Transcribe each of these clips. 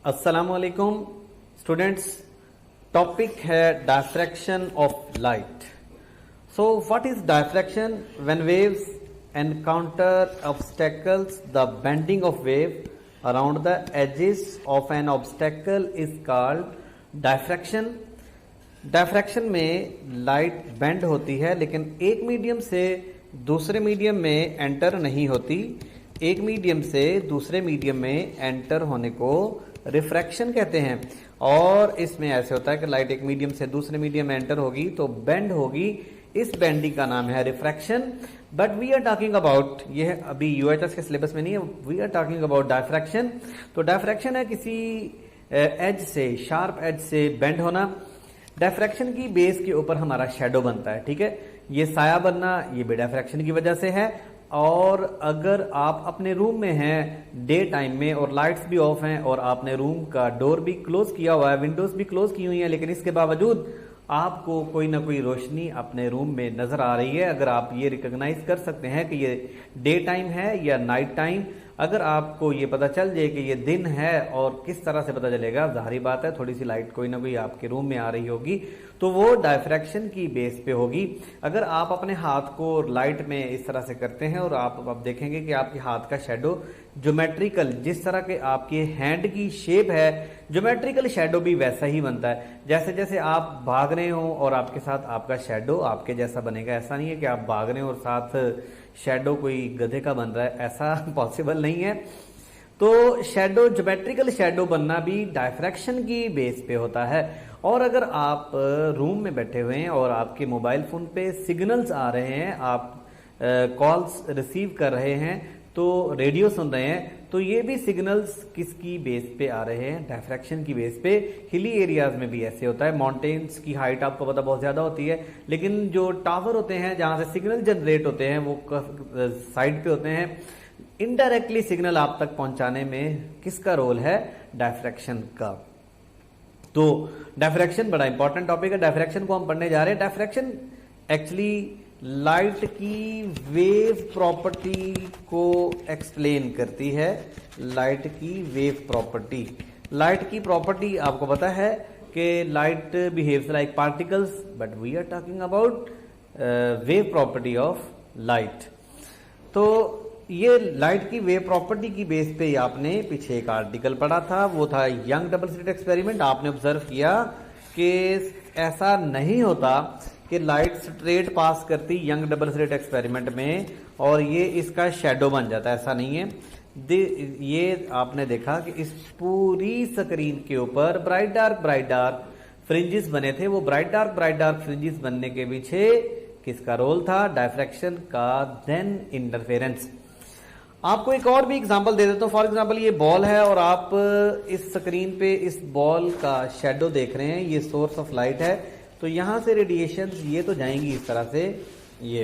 अस्सलाम वालेकुम students. Topic है diffraction of light. So what is diffraction? When waves encounter obstacles, the bending of wave around the edges of an obstacle is called diffraction. Diffraction में light bend होती है लेकिन एक medium से दूसरे मीडियम में enter नहीं होती। एक मीडियम से दूसरे मीडियम में एंटर होने को रिफ्रैक्शन कहते हैं। और इसमें ऐसे होता है कि लाइट एक मीडियम से दूसरे मीडियम में एंटर होगी तो बेंड होगी, इस बेंडिंग का नाम है refraction. But we are talking about, ये अभी यूएचएस के सिलेबस में नहीं है, we are talking about diffraction. तो डायफ्रैक्शन है किसी एज से, शार्प एज से बेंड होना। डायफ्रैक्शन की बेस के ऊपर हमारा शेडो बनता है, ठीक है। ये साया बनना ये भी डायफ्रैक्शन की वजह से है। और अगर आप अपने रूम में हैं डे टाइम में और लाइट्स भी ऑफ हैं और आपने रूम का डोर भी क्लोज किया हुआ है, विंडोज भी क्लोज की हुई हैं, लेकिन इसके बावजूद आपको कोई ना कोई रोशनी अपने रूम में नजर आ रही है, अगर आप ये रिकॉग्नाइज कर सकते हैं कि ये डे टाइम है या नाइट टाइम, अगर आपको ये पता चल जाए कि ये दिन है, और किस तरह से पता चलेगा, जाहिर बात है थोड़ी सी लाइट कोई ना कोई आपके रूम में आ रही होगी, तो वो डायफ्रैक्शन की बेस पे होगी। अगर आप अपने हाथ को लाइट में इस तरह से करते हैं और आप देखेंगे कि आपके हाथ का शेडो ज्योमेट्रिकल, जिस तरह के आपके हैंड की शेप है, ज्योमेट्रिकल शेडो भी वैसा ही बनता है। जैसे जैसे आप भाग रहे हो और आपके साथ आपका शेडो आपके जैसा बनेगा। ऐसा नहीं है कि आप भाग रहे हो और साथ शेडो कोई गधे का बन रहा है, ऐसा पॉसिबल नहीं है। तो शेडो, ज्योमेट्रिकल शेडो बनना भी डायफ्रैक्शन की बेस पे होता है। और अगर आप रूम में बैठे हुए हैं और आपके मोबाइल फोन पे सिग्नल्स आ रहे हैं, आप कॉल्स रिसीव कर रहे हैं, तो रेडियो सुन रहे हैं, तो ये भी सिग्नल्स किसकी बेस पे आ रहे हैं? डायफ्रैक्शन की बेस पे। हिली एरियाज में भी ऐसे होता है। माउंटेन्स की हाइट आपको पता बहुत ज्यादा होती है, लेकिन जो टावर होते हैं जहां से सिग्नल जनरेट होते हैं वो साइड पे होते हैं। इनडायरेक्टली सिग्नल आप तक पहुंचाने में किसका रोल है? डायफ्रैक्शन का। तो डायफ्रैक्शन बड़ा इंपॉर्टेंट टॉपिक है। डायफ्रैक्शन को हम पढ़ने जा रहे हैं। डायफ्रैक्शन एक्चुअली लाइट की वेव प्रॉपर्टी को एक्सप्लेन करती है। लाइट की वेव प्रॉपर्टी, लाइट की प्रॉपर्टी आपको पता है कि light behaves like particles, but we are talking about wave property of light. तो ये लाइट की वेव प्रॉपर्टी की बेस पे आपने पीछे एक आर्टिकल पढ़ा था, वो था यंग डबल स्लिट एक्सपेरिमेंट। आपने ऑब्जर्व किया कि ऐसा नहीं होता कि लाइट स्ट्रेट पास करती यंग डबल स्लिट एक्सपेरिमेंट में और ये इसका शेडो बन जाता है, ऐसा नहीं है। ये आपने देखा कि इस पूरी स्क्रीन के ऊपर ब्राइट डार्क फ्रिंजेस बने थे। वो ब्राइट डार्क फ्रिंजेस बनने के पीछे किसका रोल था? डायफ्रैक्शन का, देन इंटरफेरेंस। आपको एक और भी एग्जांपल दे देता हूं। फॉर एग्जांपल ये बॉल है और आप इस स्क्रीन पे इस बॉल का शेडो देख रहे हैं, ये सोर्स ऑफ लाइट है, तो यहां से रेडिएशन ये तो जाएंगी इस तरह से। ये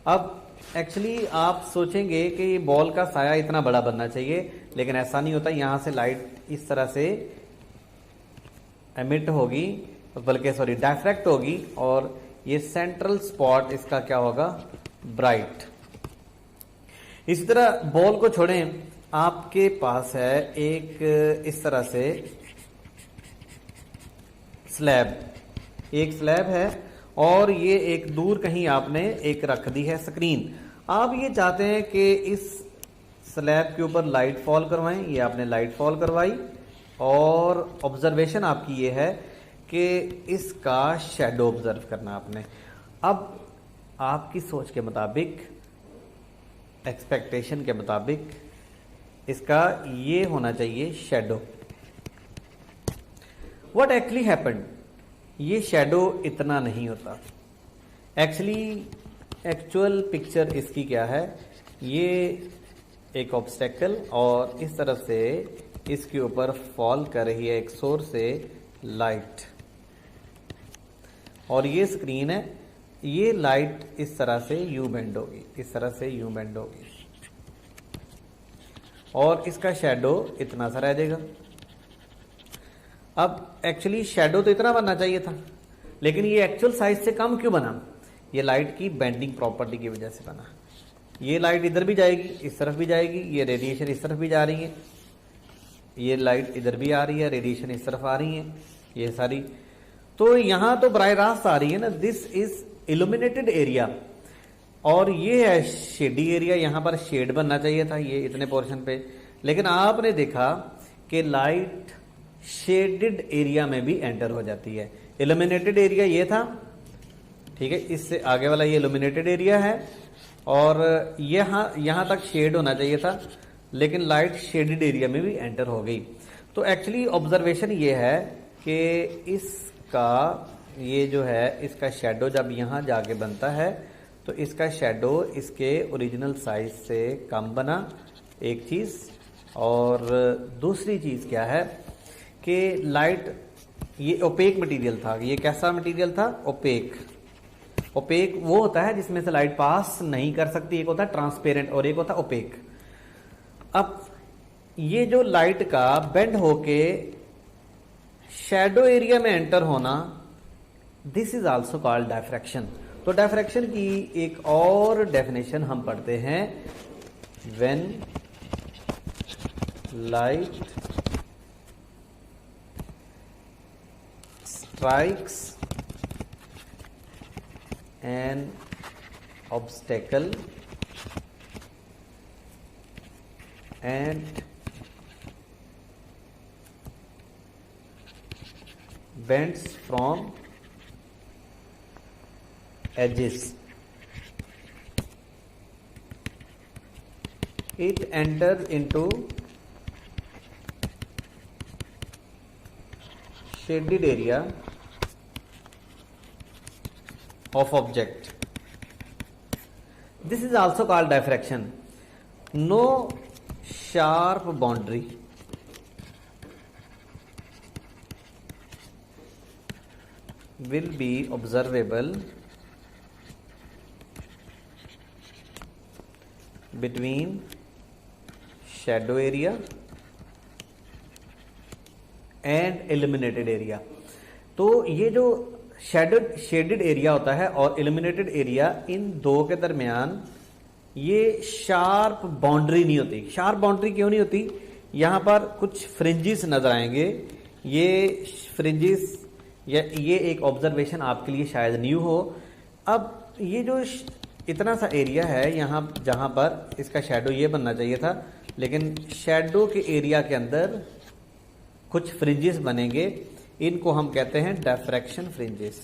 अब एक्चुअली आप सोचेंगे कि ये बॉल का साया इतना बड़ा बनना चाहिए, लेकिन ऐसा नहीं होता। यहां से लाइट इस तरह से एमिट होगी, बल्कि सॉरी डायफ्रैक्ट होगी, और ये सेंट्रल स्पॉट इसका क्या होगा? ब्राइट। इसी तरह बॉल को छोड़ें, आपके पास है एक इस तरह से स्लैब, एक स्लैब है और ये एक दूर कहीं आपने एक रख दी है स्क्रीन। आप ये चाहते हैं कि इस स्लैब के ऊपर लाइट फॉल करवाएं, ये आपने लाइट फॉल करवाई और ऑब्जर्वेशन आपकी ये है कि इसका शेडो ऑब्जर्व करना आपने। अब आपकी सोच के मुताबिक, एक्सपेक्टेशन के मुताबिक इसका ये होना चाहिए शेडो। What actually happened? ये शेडो इतना नहीं होता। एक्चुअल पिक्चर इसकी क्या है? ये एक ऑब्स्टेकल और इस तरफ से इसके ऊपर फॉल कर रही है एक सोर्स से लाइट, और ये स्क्रीन है। ये लाइट इस तरह से यू बेंड होगी, इस तरह से यू बेंड होगी, और इसका शेडो इतना सा रह जाएगा। अब एक्चुअली शेडो तो इतना बनना चाहिए था, लेकिन ये एक्चुअल साइज से कम क्यों बना? ये लाइट की बेंडिंग प्रॉपर्टी की वजह से बना। ये लाइट इधर भी जाएगी, इस तरफ भी जाएगी, ये रेडिएशन इस तरफ भी जा रही है, ये लाइट इधर भी आ रही है, रेडिएशन इस तरफ आ रही है, ये सारी। तो यहां तो बराह रास्त आ रही है ना, दिस इज इल्यूमिनेटेड एरिया, और ये है शेडी एरिया। यहां पर शेड बनना चाहिए था ये इतने पोर्शन पे, लेकिन आपने देखा कि लाइट शेडेड एरिया में भी एंटर हो जाती है। इल्यूमिनेटेड एरिया ये था, ठीक है, इससे आगे वाला ये इल्यूमिनेटेड एरिया है, और यहां तक शेड होना चाहिए था, लेकिन लाइट शेडेड एरिया में भी एंटर हो गई। तो एक्चुअली ऑब्जर्वेशन ये है कि इसका ये जो है इसका शेडो जब यहां जाके बनता है तो इसका शेडो इसके ओरिजिनल साइज से कम बना, एक चीज। और दूसरी चीज क्या है कि लाइट, ये ओपेक मटेरियल था। ये कैसा मटेरियल था? ओपेक। ओपेक वो होता है जिसमें से लाइट पास नहीं कर सकती, एक होता है ट्रांसपेरेंट और एक होता है ओपेक। अब ये जो लाइट का बेंड होके शैडो एरिया में एंटर होना, this is also called diffraction. तो डायफ्रैक्शन की एक और डेफिनेशन हम पढ़ते हैं, when light strikes N obstacle and bends from edges, it enters into shaded area of object. This is also called diffraction. No sharp boundary will be observable between shadow area and illuminated area. तो ये जो shaded area होता है और illuminated area, इन दो के दरमियान ये शार्प बाउंड्री नहीं होती। शार्प बाउंड्री क्यों नहीं होती? यहां पर कुछ फ्रिंजिस नजर आएंगे। ये फ्रिंजिस या ये एक ऑब्जर्वेशन आपके लिए शायद न्यू हो। अब ये जो इतना सा एरिया है यहां जहां पर इसका शैडो ये बनना चाहिए था, लेकिन शैडो के एरिया के अंदर कुछ फ्रिंजिस बनेंगे, इनको हम कहते हैं diffraction fringes.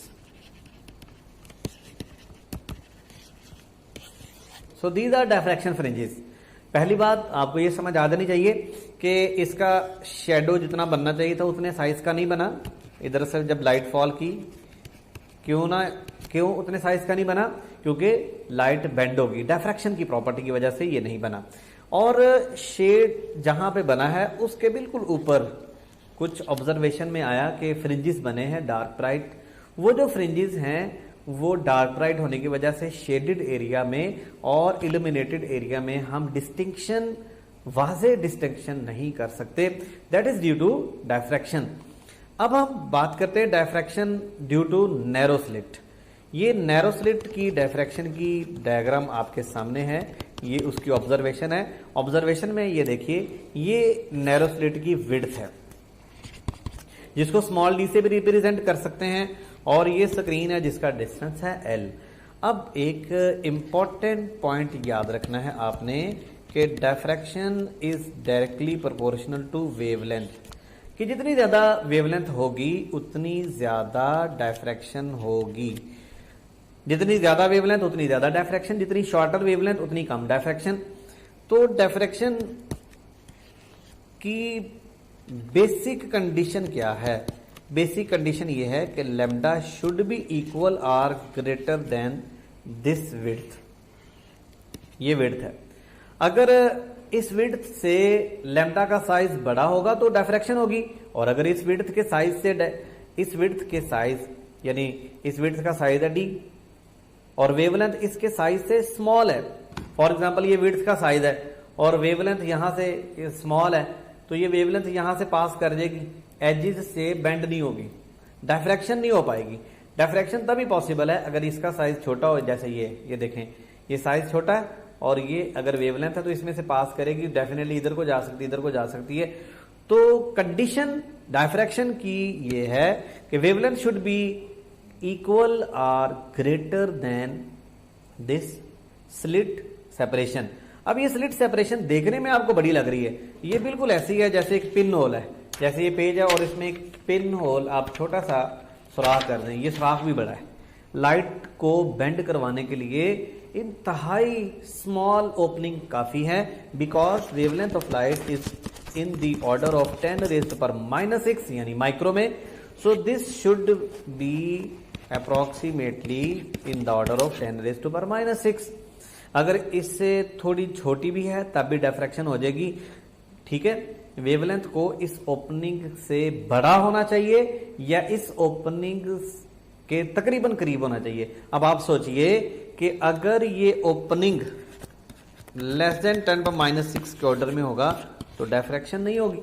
So these are diffraction fringes. पहली बात आपको ये समझ आ जानी चाहिए कि इसका शेडो जितना बनना चाहिए था उतने साइज का नहीं बना। इधर से जब लाइट फॉल की, क्यों उतने साइज का नहीं बना? क्योंकि लाइट बेंड होगी, डायफ्रैक्शन की प्रॉपर्टी की वजह से ये नहीं बना। और शेड जहां पे बना है उसके बिल्कुल ऊपर कुछ ऑब्जर्वेशन में आया कि फ्रिंजिस बने हैं डार्क ब्राइट। वो जो फ्रिंजिस हैं वो डार्क ब्राइट होने की वजह से शेडेड एरिया में और इल्यूमिनेटेड एरिया में हम डिस्टिंक्शन, वाज़े डिस्टिंक्शन नहीं कर सकते। That is due to diffraction. अब हम बात करते हैं diffraction due to narrow slit. ये नैरो स्लिट की डायफ्रैक्शन की डायग्राम आपके सामने है, ये उसकी ऑब्जर्वेशन है। ऑब्जर्वेशन में ये देखिए, ये नैरो स्लिट की विड्थ है जिसको स्मॉल डी से भी रिप्रेजेंट कर सकते हैं, और ये स्क्रीन है जिसका डिस्टेंस है एल। अब एक इंपॉर्टेंट पॉइंट याद रखना है आपने कि diffraction is directly proportional to wavelength, कि जितनी ज्यादा वेवलेंथ होगी उतनी ज्यादा डायफ्रैक्शन होगी। जितनी ज्यादा वेवलेंथ उतनी ज्यादा डायफ्रैक्शन, जितनी शॉर्टर वेवलेंथ उतनी कम डायफ्रैक्शन। तो डायफ्रैक्शन की बेसिक कंडीशन क्या है? बेसिक कंडीशन ये है कि lambda should be equal or greater than this width. ये विड्थ है, अगर इस विड्थ से लैम्डा का साइज बड़ा होगा तो डायफ्रैक्शन होगी, और अगर इस विड्थ के साइज से इस विड्थ के साइज यानी इस विड्थ का साइज है डी और वेवलेंथ इसके साइज से स्मॉल है, फॉर एग्जांपल ये विड्थ का साइज है और वेवलेंथ यहां से स्मॉल है, तो ये वेवलेंथ यहां से पास कर जाएगी, एजिज से बेंड नहीं होगी, डायफ्रैक्शन नहीं हो पाएगी। डायफ्रैक्शन तभी पॉसिबल है अगर इसका साइज छोटा हो, जैसे ये देखें, ये साइज छोटा है और ये अगर वेवलेंथ है तो इसमें से पास करेगी, डेफिनेटली इधर को जा सकती है, इधर को जा सकती है। तो कंडीशन डायफ्रैक्शन की ये है कि वेवलेंथ शुड बी इक्वल और greater than this slit separation. अब ये स्लिट सेपरेशन देखने में आपको बड़ी लग रही है, ये बिल्कुल ऐसी है जैसे एक पिन होल है, जैसे ये पेज है और इसमें एक पिन होल आप छोटा सा सुराख कर दें, ये सुराख भी बड़ा है। लाइट को बेंड करवाने के लिए इंतहाई स्मॉल ओपनिंग काफी है, because wavelength of light is in the order of 10⁻⁻⁶ यानी माइक्रो में। So this should be approximately in the order of 10⁻⁻⁶। अगर इससे थोड़ी छोटी भी है तब भी डिफ्रैक्शन हो जाएगी, ठीक है। वेवलेंथ को इस ओपनिंग से बड़ा होना चाहिए या इस ओपनिंग के तकरीबन करीब होना चाहिए। अब आप सोचिए कि अगर ये ओपनिंग लेस देन 10⁻⁻⁶ के ऑर्डर में होगा तो डिफ्रैक्शन नहीं होगी।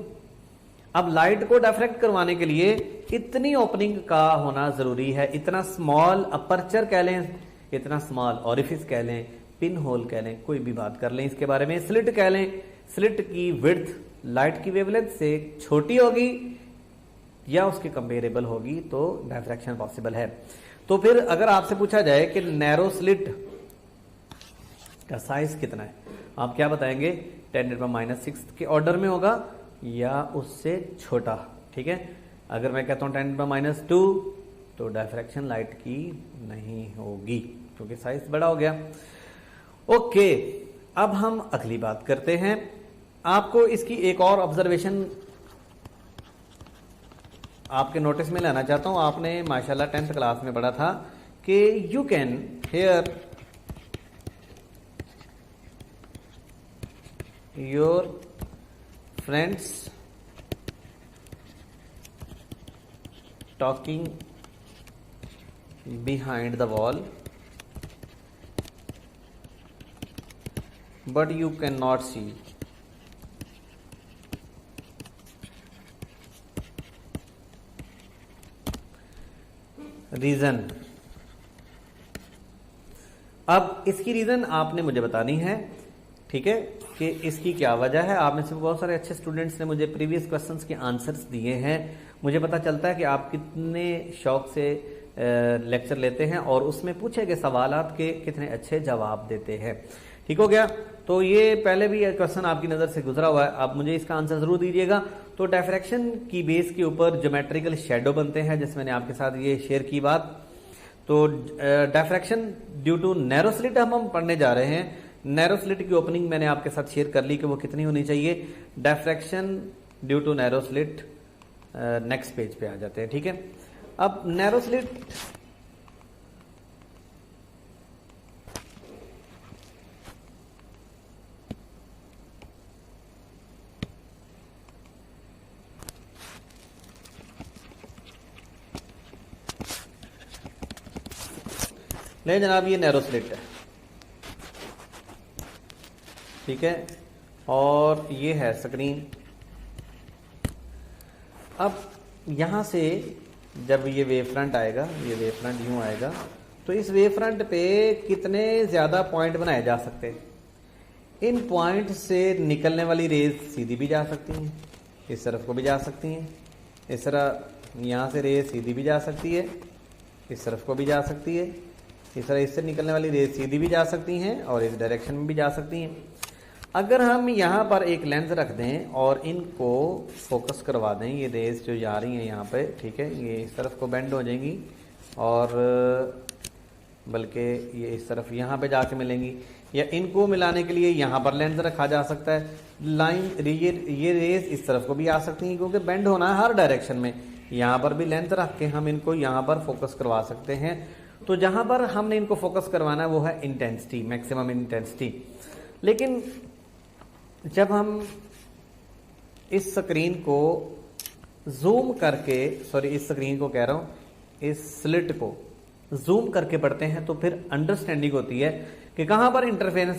अब लाइट को डिफ्रैक्ट करवाने के लिए इतनी ओपनिंग का होना जरूरी है, इतना स्मॉल अपर्चर कह लें, इतना स्मॉल ऑरिफिस कह लें, पिन होल कह लें, कोई भी बात कर लें इसके बारे में, स्लिट कह लें। स्लिट की विड्थ लाइट की वेवलेंथ से छोटी होगी या उसके कंपेरेबल होगी तो डिफ्रैक्शन पॉसिबल है। तो फिर अगर आपसे पूछा जाए कि नैरो स्लिट का साइज कितना है, आप क्या बताएंगे? 10⁻⁻⁶ के ऑर्डर में होगा या उससे छोटा, ठीक है। अगर मैं कहता हूं 10⁻⁻² तो डिफ्रैक्शन लाइट की नहीं होगी क्योंकि साइज बड़ा हो गया। ओके, अब हम अगली बात करते हैं। आपको इसकी एक और ऑब्जर्वेशन आपके नोटिस में लाना चाहता हूं। आपने माशाल्लाह 10th क्लास में पढ़ा था कि you can hear your friends talking behind the wall but you cannot see. Reason, अब इसकी रीजन आपने मुझे बतानी है, ठीक है, कि इसकी क्या वजह है। आप में से बहुत सारे अच्छे स्टूडेंट्स ने मुझे प्रीवियस क्वेश्चंस के आंसर्स दिए हैं। मुझे पता चलता है कि आप कितने शौक से लेक्चर लेते हैं और उसमें पूछे गए सवालात के कितने अच्छे जवाब देते हैं। ठीक हो गया। तो ये पहले भी क्वेश्चन आपकी नजर से गुजरा हुआ है, आप मुझे इसका आंसर जरूर दीजिएगा। तो डिफ्रैक्शन की बेस के ऊपर ज्योमेट्रिकल शैडो बनते हैं, जैसे मैंने आपके साथ ये शेयर की बात। तो diffraction due to narrow slit हम पढ़ने जा रहे हैं। नैरो स्लिट की ओपनिंग मैंने आपके साथ शेयर कर ली कि वो कितनी होनी चाहिए। Diffraction due to narrow slit next page पे आ जाते हैं, ठीक है। अब नैरो स्लिट नहीं जनाब, ये नैरो स्लिट है, ठीक है, और ये है स्क्रीन। अब यहां से जब ये वेव फ्रंट आएगा, ये वेव फ्रंट यूं आएगा, तो इस वेव फ्रंट पे कितने ज्यादा पॉइंट बनाए जा सकते हैं। इन पॉइंट से निकलने वाली रेज सीधी भी जा सकती हैं, इस तरफ को भी जा सकती हैं, इस तरह यहां से रेज सीधी भी जा सकती है, इस तरफ को भी जा सकती है, इस तरह इससे निकलने वाली रेज सीधी भी जा सकती हैं और इस डायरेक्शन में भी जा सकती हैं। अगर हम यहाँ पर एक लेंस रख दें और इनको फोकस करवा दें, ये रेज जो जा रही हैं यहाँ पे, ठीक है, ये इस तरफ को बेंड हो जाएंगी और बल्कि ये इस तरफ यहाँ पे जाके मिलेंगी, या इनको मिलाने के लिए यहाँ पर लेंस रखा जा सकता है। लाइन ये रेज इस तरफ को भी आ सकती हैं क्योंकि बेंड होना है हर डायरेक्शन में। यहाँ पर भी लेंस रख के हम इनको यहाँ पर फोकस करवा सकते हैं। तो जहां पर हमने इनको फोकस करवाना है वो है इंटेंसिटी, मैक्सिमम इंटेंसिटी। लेकिन जब हम इस स्क्रीन को जूम करके, सॉरी इस स्क्रीन को कह रहा हूं, इस स्लिट को जूम करके पढ़ते हैं तो फिर अंडरस्टैंडिंग होती है कि कहां पर इंटरफेरेंस